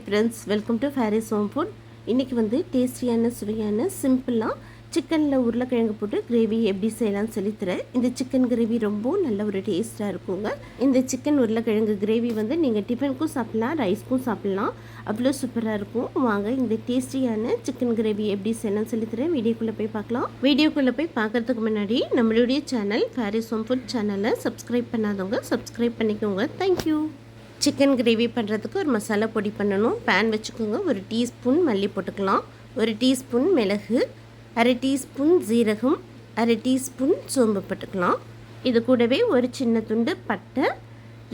Friends, welcome to Faris home food. இன்றைக்கி வந்து டேஸ்டியான சுவையான சிம்பிளாக சிக்கனில் உருளைக்கிழங்கு போட்டு கிரேவி எப்படி செய்யலாம்னு சொல்லித்தரேன். இந்த சிக்கன் கிரேவி ரொம்ப நல்ல ஒரு டேஸ்ட்டாக இருக்குங்க. இந்த சிக்கன் உருளைக்கிழங்கு கிரேவி வந்து நீங்கள் டிஃபனுக்கும் சாப்பிட்லாம், ரைஸ்க்கும் சாப்பிட்லாம். அவ்வளோ சூப்பராக இருக்கும். வாங்க இந்த டேஸ்டியான சிக்கன் கிரேவி எப்படி செய்யலாம்னு சொல்லித்தரேன். வீடியோக்குள்ளே போய் பார்க்கலாம். வீடியோக்குள்ளே போய் பார்க்குறதுக்கு முன்னாடி நம்மளுடைய சேனல் ஃபேரிஸ் ஹோம் ஃபுட் சேனலை சப்ஸ்கிரைப் பண்ணாதவங்க சப்ஸ்கிரைப் பண்ணிக்கோங்க. தேங்க்யூ. சிக்கன் கிரேவி பண்ணுறதுக்கு ஒரு மசாலா பொடி பண்ணணும். பேன் வச்சுக்கோங்க. ஒரு டீஸ்பூன் மல்லி போட்டுக்கலாம், ஒரு டீஸ்பூன் மிளகு, அரை டீஸ்பூன் ஜீரகம், அரை டீஸ்பூன் சோம்பு போட்டுக்கலாம். இது கூடவே ஒரு சின்ன துண்டு பட்டை,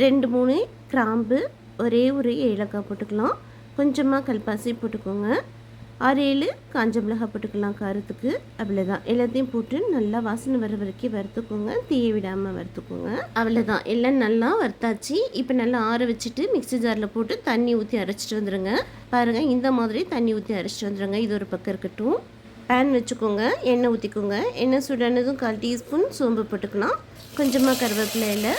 2-3 கிராம்பு, ஒரே ஒரு ஏலக்காய் போட்டுக்கலாம். கொஞ்சமாக கல்பாசி போட்டுக்கோங்க. 6-7 காஞ்ச மிளகாய் போட்டுக்கலாம் காரத்துக்கு. அவ்வளோதான். எல்லாத்தையும் போட்டு நல்லா வாசனை வர வரைக்கும் வறுத்துக்கோங்க. தீய விடாமல் வறுத்துக்கோங்க. அவ்வளோதான். எல்லாம் நல்லா வறுத்தாச்சு. இப்போ நல்லா ஆற வச்சுட்டு மிக்ஸி ஜாரில் போட்டு தண்ணி ஊற்றி அரைச்சிட்டு வந்துடுங்க. பாருங்கள், இந்த மாதிரி தண்ணி ஊற்றி அரைச்சிட்டு வந்துடுங்க. இது ஒரு பக்கம் இருக்கட்டும். பேன் வச்சுக்கோங்க. எண்ணெய் ஊற்றிக்கோங்க. எண்ணெய் சூடானதும் 1/4 டீஸ்பூன் சோம்பு போட்டுக்கலாம். கொஞ்சமாக கருவேப்பிலை இலை,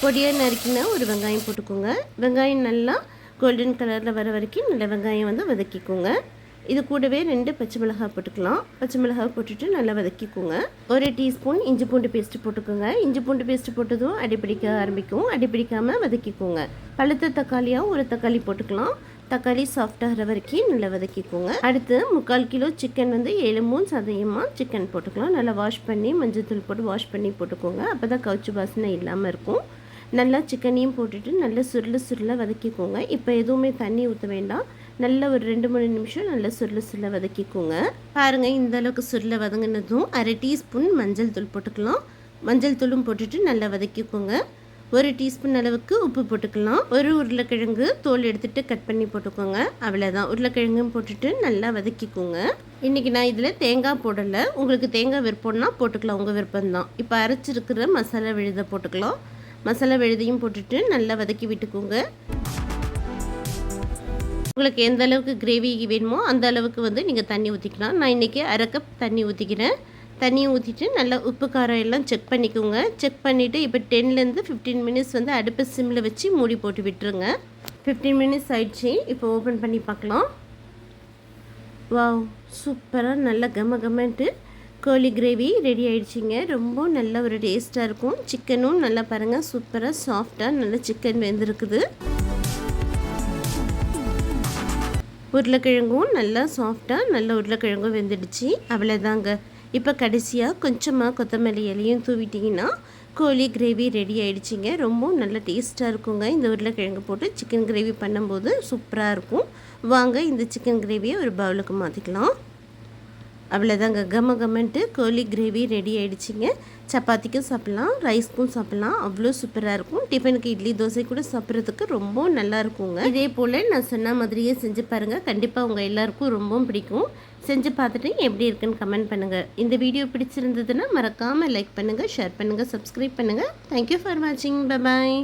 பொடியாக நறுக்கினா ஒரு வெங்காயம் போட்டுக்கோங்க. வெங்காயம் நல்லா கோல்டன் கலரில் வர வரைக்கும் நல்ல வெங்காயம் வந்து வதக்கிக்கோங்க. இது கூடவே 2 பச்சை மிளகாய் போட்டுக்கலாம். பச்சை மிளகாய் போட்டுட்டு நல்லா வதக்கிக்கோங்க. ஒரு டீஸ்பூன் இஞ்சி பூண்டு பேஸ்ட்டு போட்டுக்கோங்க. இஞ்சி பூண்டு பேஸ்ட்டு போட்டதும் அடிப்பிடிக்க ஆரம்பிக்கும். அடிப்பிடிக்காமல் வதக்கிக்கோங்க. பழுத்த தக்காளியாக ஒரு தக்காளி போட்டுக்கலாம். தக்காளி சாஃப்டாகிற வரைக்கும் நல்லா வதக்கிக்கோங்க. அடுத்து 3/4 கிலோ சிக்கன் வந்து 7 சதவீதமாக சிக்கன் போட்டுக்கலாம். நல்லா வாஷ் பண்ணி மஞ்சள்தூள் போட்டு வாஷ் பண்ணி போட்டுக்கோங்க. அப்போ தான் கவுச்சி வாசனை இல்லாமல் இருக்கும். நல்லா சிக்கனையும் போட்டுட்டு நல்லா சுருள வதக்கிக்கோங்க. இப்போ எதுவுமே தண்ணி ஊற்ற வேண்டாம். நல்லா ஒரு 2-3 நிமிஷம் நல்லா சுருள வதக்கிக்கோங்க. பாருங்கள், இந்த அளவுக்கு சுருள வதங்கினதும் அரை டீஸ்பூன் மஞ்சள் தூள் போட்டுக்கலாம். மஞ்சள் தூளும் போட்டுட்டு நல்லா வதக்கிக்கோங்க. 1 டீஸ்பூன் அளவுக்கு உப்பு போட்டுக்கலாம். ஒரு உருளைக்கிழங்கு தோல் எடுத்துகிட்டு கட் பண்ணி போட்டுக்கோங்க. அவ்வளோதான். உருளைக்கிழங்கும் போட்டுட்டு நல்லா வதக்கிக்கோங்க. இன்றைக்கி நான் இதில் தேங்காய் போடலை. உங்களுக்கு தேங்காய் விருப்பம்னா போட்டுக்கலாம், உங்கள் விருப்பம்தான். இப்போ அரைச்சிருக்கிற மசாலா விழுதை போட்டுக்கலாம். மசாலா விழுதையும் போட்டுட்டு நல்லா வதக்கி விட்டுக்கோங்க. உங்களுக்கு எந்த அளவுக்கு கிரேவி வேணுமோ அந்த அளவுக்கு வந்து நீங்கள் தண்ணி ஊற்றிக்கலாம். நான் இன்றைக்கி அரை கப் தண்ணி ஊற்றிக்கிறேன். தண்ணியை ஊற்றிட்டு நல்லா உப்பு காரம் எல்லாம் செக் பண்ணிக்கோங்க. செக் பண்ணிவிட்டு இப்போ 10லேருந்து 15 மினிட்ஸ் வந்து அடுப்பு சிம்மில் வச்சு மூடி போட்டு விட்டுருங்க. 15 மினிட்ஸ் ஆயிடுச்சு. இப்போ ஓப்பன் பண்ணி பார்க்கலாம். வாவ், சூப்பராக நல்லா கமன்ட்டு கோழி கிரேவி ரெடி ஆகிடுச்சிங்க. ரொம்ப நல்ல ஒரு டேஸ்ட்டாக இருக்கும். சிக்கனும் நல்லா பாருங்கள், சூப்பராக சாஃப்டாக நல்லா சிக்கன் வெந்திருக்குது. உருளைக்கிழங்கும் நல்லா சாஃப்டாக நல்ல உருளைக்கிழங்கும் வெந்துடுச்சு. அவ்வளோதாங்க. இப்போ கடைசியாக கொஞ்சமாக கொத்தமல்லி இலையும் தூவிட்டிங்கன்னா கோழி கிரேவி ரெடி ஆகிடுச்சிங்க. ரொம்ப நல்ல டேஸ்ட்டாக இருக்குங்க. இந்த உருளைக்கிழங்கு போட்டு சிக்கன் கிரேவி பண்ணும்போது சூப்பராக இருக்கும். வாங்க இந்த சிக்கன் கிரேவியை ஒரு பவுலுக்கு மாற்றிக்கலாம். அவ்வளோதாங்க. கமன்ட்டு கோழி கிரேவி ரெடி ஆகிடுச்சிங்க. சப்பாத்திக்கும் சாப்பிட்லாம், ரைஸ்க்கும் சாப்பிட்லாம். அவ்வளோ சூப்பராக இருக்கும். டிஃபனுக்கு இட்லி தோசை கூட சாப்பிட்றதுக்கு ரொம்ப நல்லா இருக்குங்க. இதே போல் நான் சொன்ன மாதிரியே செஞ்சு பாருங்கள். கண்டிப்பாக உங்கள் எல்லாருக்கும் ரொம்பவும் பிடிக்கும். செஞ்சு பார்த்துட்டு எப்படி இருக்குன்னு கமெண்ட் பண்ணுங்கள். இந்த வீடியோ பிடிச்சிருந்ததுன்னா மறக்காமல் லைக் பண்ணுங்கள், ஷேர் பண்ணுங்கள், சப்ஸ்கிரைப் பண்ணுங்கள். தேங்க்யூ ஃபார் வாட்சிங். Bye bye.